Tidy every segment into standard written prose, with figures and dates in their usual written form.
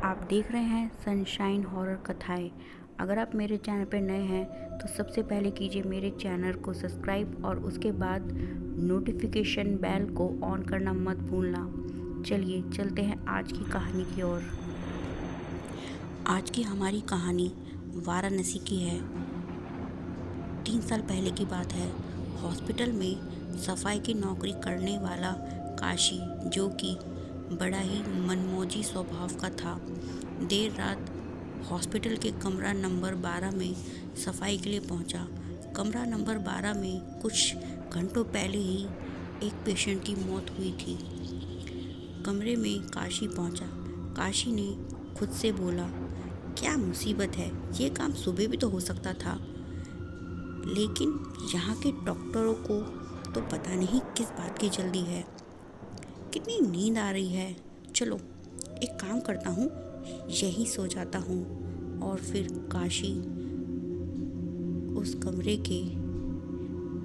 आप देख रहे हैं सनशाइन हॉरर कथाएं। अगर आप मेरे चैनल पर नए हैं तो सबसे पहले कीजिए मेरे चैनल को सब्सक्राइब और उसके बाद नोटिफिकेशन बेल को ऑन करना मत भूलना। चलिए चलते हैं आज की कहानी की ओर। आज की हमारी कहानी वाराणसी की है। 3 साल पहले की बात है। हॉस्पिटल में सफाई की नौकरी करने वाला काशी, जो कि बड़ा ही मनमौजी स्वभाव का था, देर रात हॉस्पिटल के कमरा नंबर 12 में सफाई के लिए पहुंचा। कमरा नंबर 12 में कुछ घंटों पहले ही एक पेशेंट की मौत हुई थी। कमरे में काशी पहुंचा। काशी ने खुद से बोला, क्या मुसीबत है, ये काम सुबह भी तो हो सकता था। लेकिन यहाँ के डॉक्टरों को तो पता नहीं किस बात की जल्दी है, कितनी नींद आ रही है। चलो एक काम करता हूँ, यहीं सो जाता हूँ। और फिर काशी उस कमरे के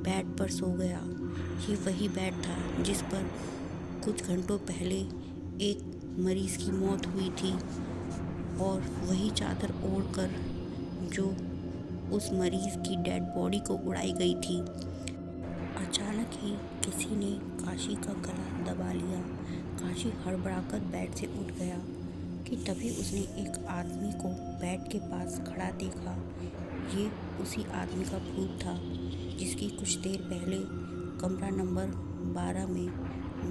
बेड पर सो गया। ये वही बेड था जिस पर कुछ घंटों पहले एक मरीज़ की मौत हुई थी, और वही चादर ओढ़कर जो उस मरीज़ की डेड बॉडी को उड़ाई गई थी। अचानक ही किसी ने काशी का गला दबा लिया। काशी हड़बड़ाकर बेड से उठ गया कि तभी उसने एक आदमी को बेड के पास खड़ा देखा। ये उसी आदमी का भूत था जिसकी कुछ देर पहले कमरा नंबर 12 में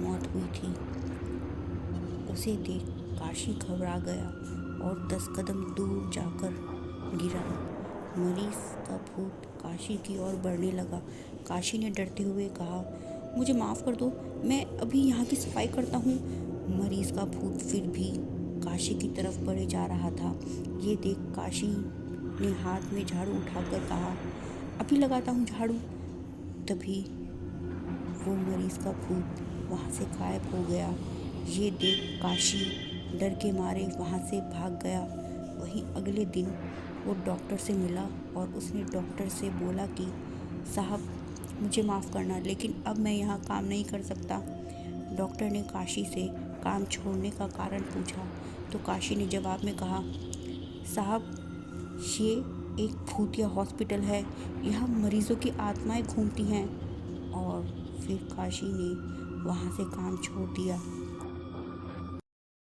मौत हुई थी। उसे देख काशी घबरा गया और 10 कदम दूर जाकर गिरा। मरीज का भूत काशी की ओर बढ़ने लगा। काशी ने डरते हुए कहा, मुझे माफ़ कर दो, मैं अभी यहाँ की सफाई करता हूँ। मरीज का भूत फिर भी काशी की तरफ बढ़े जा रहा था। ये देख काशी ने हाथ में झाड़ू उठाकर कहा, अभी लगाता हूँ झाड़ू। तभी वो मरीज का भूत वहाँ से गायब हो गया। ये देख काशी डर के मारे वहाँ से भाग गया। वहीं अगले दिन वो डॉक्टर से मिला और उसने डॉक्टर से बोला कि साहब, मुझे माफ़ करना, लेकिन अब मैं यहाँ काम नहीं कर सकता। डॉक्टर ने काशी से काम छोड़ने का कारण पूछा तो काशी ने जवाब में कहा, साहब, ये एक भूतिया हॉस्पिटल है, यहाँ मरीज़ों की आत्माएं घूमती हैं। और फिर काशी ने वहाँ से काम छोड़ दिया।